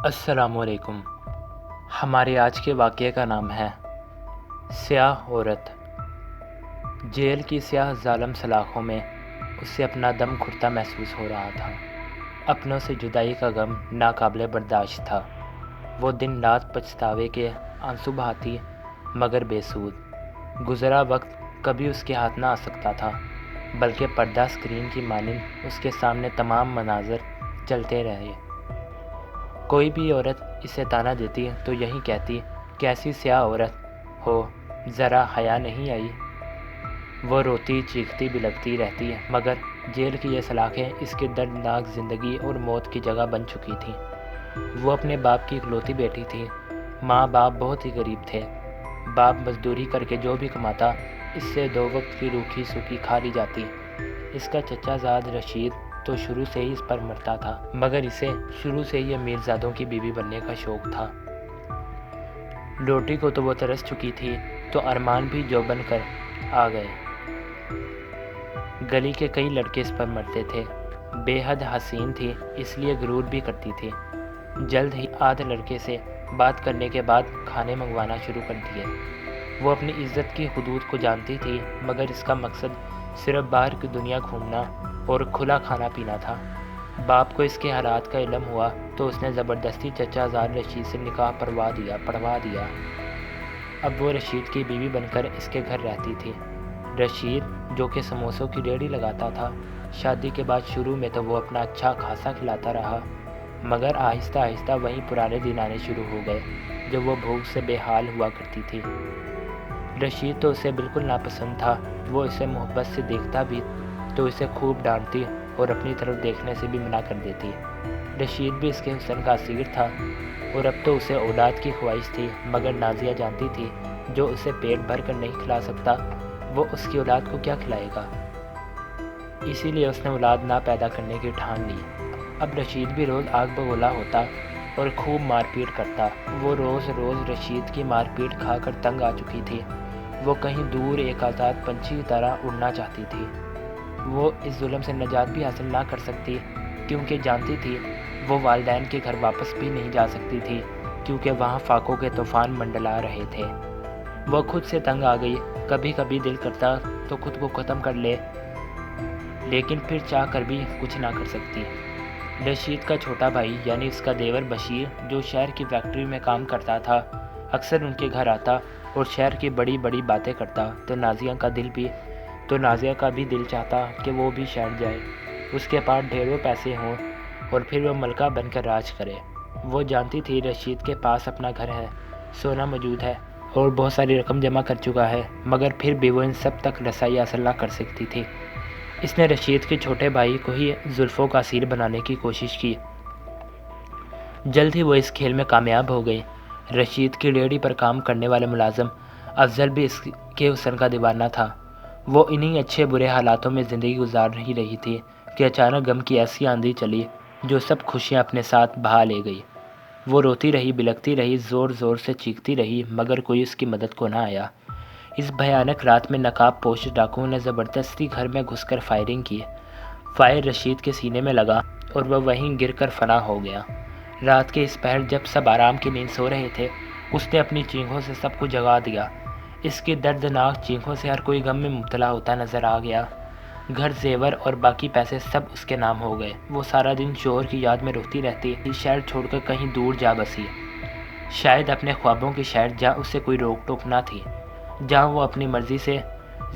السلام علیکم۔ ہمارے آج کے واقعے کا نام ہے سیاہ عورت۔ جیل کی سیاہ ظالم سلاخوں میں اسے اپنا دم گھٹتا محسوس ہو رہا تھا۔ اپنوں سے جدائی کا غم ناقابل برداشت تھا۔ وہ دن رات پچھتاوے کے آنسو بہاتی مگر بے سود۔ گزرا وقت کبھی اس کے ہاتھ نہ آ سکتا تھا، بلکہ پردہ اسکرین کی مانند اس کے سامنے تمام مناظر چلتے رہے۔ کوئی بھی عورت اسے طعنہ دیتی تو یہی کہتی، کیسی سیاہ عورت ہو، ذرا حیا نہیں آئی۔ وہ روتی چیختی بلکتی رہتی، مگر جیل کی یہ سلاخیں اس کی دردناک زندگی اور موت کی جگہ بن چکی تھیں۔ وہ اپنے باپ کی اکلوتی بیٹی تھی۔ ماں باپ بہت ہی غریب تھے۔ باپ مزدوری کر کے جو بھی کماتا، اس سے 2 وقت کی روکھی سوکھی کھا لی جاتی۔ اس کا چچا زاد رشید تو شروع سے ہی اس پر مرتا تھا، مگر اسے شروع سے ہی امیر زادوں کی بیوی بننے کا شوق تھا۔ روٹی کو تو وہ ترس چکی تھی، تو ارمان بھی جو بن کر آ گئے۔ گلی کے کئی لڑکے اس پر مرتے تھے۔ بے حد حسین تھی، اس لیے غرور بھی کرتی تھی۔ جلد ہی آدھ لڑکے سے بات کرنے کے بعد کھانے منگوانا شروع کر دیے۔ وہ اپنی عزت کی حدود کو جانتی تھی، مگر اس کا مقصد صرف باہر کی دنیا گھومنا اور کھلا کھانا پینا تھا۔ باپ کو اس کے حالات کا علم ہوا تو اس نے زبردستی چچا زاد رشید سے نکاح پڑھوا دیا۔ اب وہ رشید کی بیوی بن کر اس کے گھر رہتی تھی۔ رشید جو کہ سموسوں کی ریہڑی لگاتا تھا، شادی کے بعد شروع میں تو وہ اپنا اچھا خاصا کھلاتا رہا، مگر آہستہ آہستہ وہی پرانے دن آنے شروع ہو گئے جب وہ بھوک سے بے حال ہوا کرتی تھی۔ رشید تو اسے بالکل ناپسند تھا۔ وہ اسے محبت سے دیکھتا بھی تو اسے خوب ڈانٹتی اور اپنی طرف دیکھنے سے بھی منع کر دیتی۔ رشید بھی اس کے حسن کا اسیر تھا، اور اب تو اسے اولاد کی خواہش تھی، مگر نازیہ جانتی تھی جو اسے پیٹ بھر کر نہیں کھلا سکتا، وہ اس کی اولاد کو کیا کھلائے گا۔ اسی لیے اس نے اولاد نہ پیدا کرنے کی ٹھان لی۔ اب رشید بھی روز آگ بگولا ہوتا اور خوب مار پیٹ کرتا۔ وہ روز رشید کی مار پیٹ کھا کر تنگ آ چکی تھی۔ وہ کہیں دور ایک آزاد پنچھی کی طرح اڑنا چاہتی تھی۔ وہ اس ظلم سے نجات بھی حاصل نہ کر سکتی، کیونکہ جانتی تھی وہ والدین کے گھر واپس بھی نہیں جا سکتی تھی، کیونکہ وہاں فاقوں کے طوفان منڈلا رہے تھے۔ وہ خود سے تنگ آ گئی۔ کبھی کبھی دل کرتا تو خود کو ختم کر لے، لیکن پھر چاہ کر بھی کچھ نہ کر سکتی۔ رشید کا چھوٹا بھائی یعنی اس کا دیور بشیر، جو شہر کی فیکٹری میں کام کرتا تھا، اکثر ان کے گھر آتا اور شہر کی بڑی بڑی باتیں کرتا تو نازیہ کا بھی دل چاہتا کہ وہ بھی شہر جائے، اس کے پاس ڈھیروں پیسے ہوں اور پھر وہ ملکہ بن کر راج کرے۔ وہ جانتی تھی رشید کے پاس اپنا گھر ہے، سونا موجود ہے اور بہت ساری رقم جمع کر چکا ہے، مگر پھر بھی وہ ان سب تک رسائی حاصل نہ کر سکتی تھی۔ اس نے رشید کے چھوٹے بھائی کو ہی زلفوں کا اسیر بنانے کی کوشش کی۔ جلد ہی وہ اس کھیل میں کامیاب ہو گئی۔ رشید کی ریہڑی پر کام کرنے والے ملازم افضل بھی اس کے حسن کا دیوانہ تھا۔ وہ انہی اچھے برے حالاتوں میں زندگی گزار رہی تھی کہ اچانک غم کی ایسی آندھی چلی جو سب خوشیاں اپنے ساتھ بہا لے گئی۔ وہ روتی رہی، بلکتی رہی، زور زور سے چیختی رہی، مگر کوئی اس کی مدد کو نہ آیا۔ اس بھیانک رات میں نقاب پوش ڈاکوؤں نے زبردستی گھر میں گھس کر فائرنگ کی۔ فائر رشید کے سینے میں لگا اور وہ وہیں گر کر فنا ہو گیا۔ رات کے اس پہر جب سب آرام کی نیند سو رہے تھے، اس نے اپنی چیخوں سے سب کو جگا دیا۔ اس کی دردناک چیخوں سے ہر کوئی غم میں مبتلا ہوتا نظر آ گیا۔ گھر، زیور اور باقی پیسے سب اس کے نام ہو گئے۔ وہ سارا دن شوہر کی یاد میں روتی رہتی، شہر چھوڑ کر کہیں دور جا بسی، شاید اپنے خوابوں کی شہر، جہاں اس سے کوئی روک ٹوک نہ تھی، جہاں وہ اپنی مرضی سے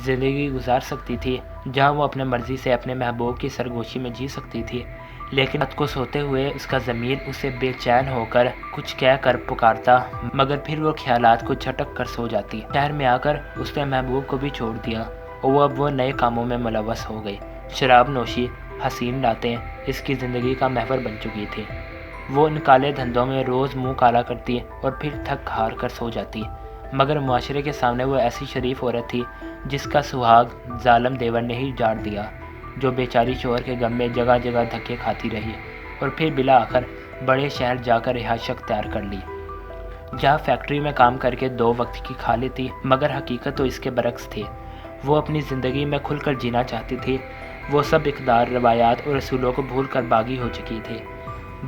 زندگی گزار سکتی تھی، جہاں وہ اپنے مرضی سے اپنے محبوب کی سرگوشی میں جی سکتی تھی۔ لیکن رات کو سوتے ہوئے اس کا ضمیر اسے بے چین ہو کر کچھ کہہ کر پکارتا، مگر پھر وہ خیالات کو جھٹک کر سو جاتی۔ شہر میں آ کر اس نے محبوب کو بھی چھوڑ دیا اور اب وہ نئے کاموں میں ملوث ہو گئی۔ شراب نوشی، حسین راتیں اس کی زندگی کا محور بن چکی تھی۔ وہ ان کالے دھندوں میں روز منہ کالا کرتی اور پھر تھک ہار کر سو جاتی، مگر معاشرے کے سامنے وہ ایسی شریف عورت تھی جس کا سہاگ ظالم دیور نے ہی جاڑ دیا، جو بیچاری شوہر کے غم میں جگہ جگہ دھکے کھاتی رہی اور پھر بالآخر بڑے شہر جا کر رہائش اختیار کر لی، جہاں فیکٹری میں کام کر کے 2 وقت کی کھا لیتی، مگر حقیقت تو اس کے برعکس تھی۔ وہ اپنی زندگی میں کھل کر جینا چاہتی تھی۔ وہ سب اقدار، روایات اور اصولوں کو بھول کر باغی ہو چکی تھی۔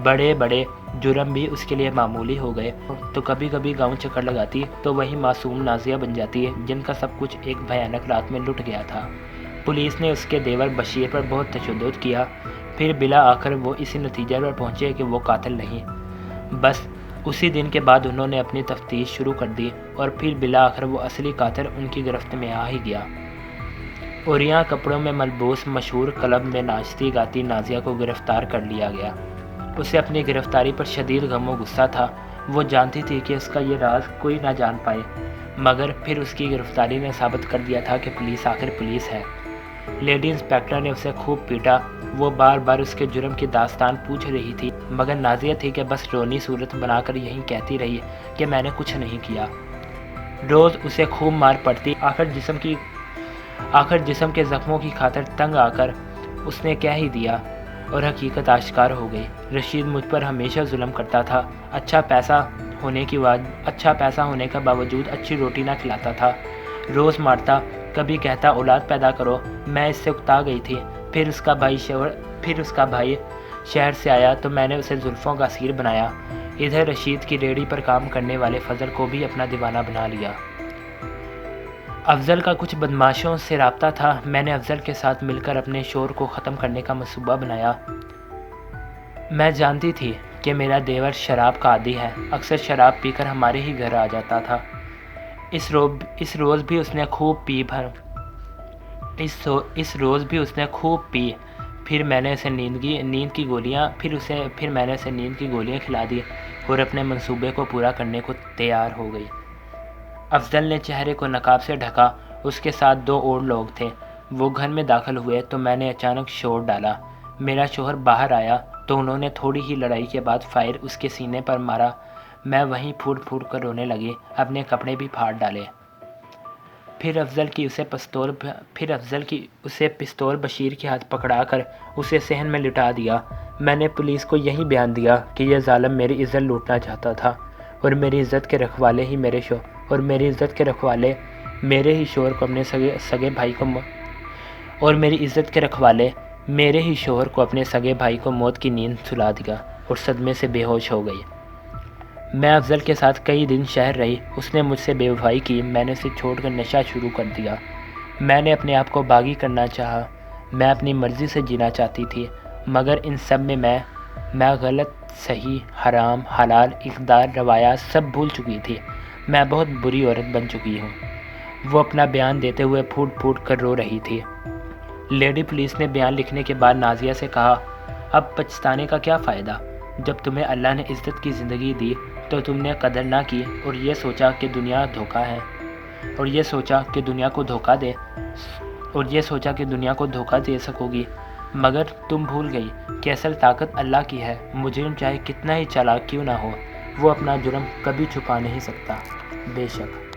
بڑے بڑے جرم بھی اس کے لیے معمولی ہو گئے تو کبھی کبھی گاؤں چکر لگاتی تو وہی معصوم نازیہ بن جاتی ہے جن کا سب کچھ ایک بھیانک رات میں لٹ گیا تھا۔ پولیس نے اس کے دیور بشیر پر بہت تشدد کیا، پھر بلا آخر وہ اسی نتیجے پر پہنچے کہ وہ قاتل نہیں۔ بس اسی دن کے بعد انہوں نے اپنی تفتیش شروع کر دی اور پھر بلا آخر وہ اصلی قاتل ان کی گرفت میں آ ہی گیا۔ اوریاں کپڑوں میں ملبوس مشہور کلب میں ناچتی گاتی نازیہ کو گرفتار کر لیا گیا۔ اسے اپنی گرفتاری پر شدید غم و غصہ تھا۔ وہ جانتی تھی کہ اس کا یہ راز کوئی نہ جان پائے، مگر پھر اس کی گرفتاری نے ثابت کر دیا تھا کہ پولیس آخر پولیس ہے۔ لیڈی انسپیکٹر نے اسے خوب پیٹا۔ وہ بار بار اس کے جرم کی داستان پوچھ رہی تھی، مگر نازیہ تھی کہ بس رونی صورت بنا کر یہی کہتی رہی کہ میں نے کچھ نہیں کیا۔ روز اسے خوب مار پڑتی۔ آخر جسم کے زخموں کی خاطر تنگ آ کر اس نے کہہ ہی دیا اور حقیقت آشکار ہو گئی۔ رشید مجھ پر ہمیشہ ظلم کرتا تھا۔ اچھا پیسہ ہونے کا باوجود اچھی روٹی نہ کھلاتا تھا۔ روز مارتا، کبھی کہتا اولاد پیدا کرو۔ میں اس سے اکتا گئی تھی۔ پھر اس کا بھائی شہر سے آیا تو میں نے اسے زلفوں کا اسیر بنایا۔ ادھر رشید کی ریڑھی پر کام کرنے والے فضل کو بھی اپنا دیوانہ بنا لیا۔ افضل کا کچھ بدماشوں سے رابطہ تھا۔ میں نے افضل کے ساتھ مل کر اپنے شوہر کو ختم کرنے کا منصوبہ بنایا۔ میں جانتی تھی کہ میرا دیور شراب کا عادی ہے، اکثر شراب پی کر ہمارے ہی گھر آ جاتا تھا۔ اس روز بھی اس نے خوب پی۔ پھر میں نے اسے نیند کی گولیاں کھلا دی اور اپنے منصوبے کو پورا کرنے کو تیار ہو گئی۔ افضل نے چہرے کو نقاب سے ڈھکا۔ اس کے ساتھ 2 اور لوگ تھے۔ وہ گھر میں داخل ہوئے تو میں نے اچانک شور ڈالا۔ میرا شوہر باہر آیا تو انہوں نے تھوڑی ہی لڑائی کے بعد فائر اس کے سینے پر مارا۔ میں وہیں پھوٹ پھوٹ کر رونے لگی، اپنے کپڑے بھی پھاڑ ڈالے۔ پھر افضل کی اسے پستول بشیر کے ہاتھ پکڑا کر اسے صحن میں لٹا دیا۔ میں نے پولیس کو یہی بیان دیا کہ یہ ظالم میری عزت لوٹنا چاہتا تھا اور میری عزت کے رکھوالے میرے ہی شوہر کو اپنے سگے بھائی کو موت کی نیند سلا دیا اور صدمے سے بے ہوش ہو گئی۔ میں افضل کے ساتھ کئی دن شہر رہی۔ اس نے مجھ سے بے وفائی کی۔ میں نے اسے چھوڑ کر نشہ شروع کر دیا۔ میں نے اپنے آپ کو باغی کرنا چاہا۔ میں اپنی مرضی سے جینا چاہتی تھی، مگر ان سب میں میں غلط، صحیح، حرام، حلال، اقدار، روایات سب بھول چکی تھی۔ میں بہت بری عورت بن چکی ہوں۔ وہ اپنا بیان دیتے ہوئے پھوٹ پھوٹ کر رو رہی تھی۔ لیڈی پولیس نے بیان لکھنے کے بعد نازیہ سے کہا، اب پچھتانے کا کیا فائدہ؟ جب تمہیں اللہ نے عزت کی زندگی دی تو تم نے قدر نہ کی اور یہ سوچا کہ دنیا کو دھوکہ دے سکو گی، مگر تم بھول گئی کہ اصل طاقت اللہ کی ہے۔ مجرم چاہے کتنا ہی چالاک کیوں نہ ہو، وہ اپنا جرم کبھی چھپا نہیں سکتا۔ بے شک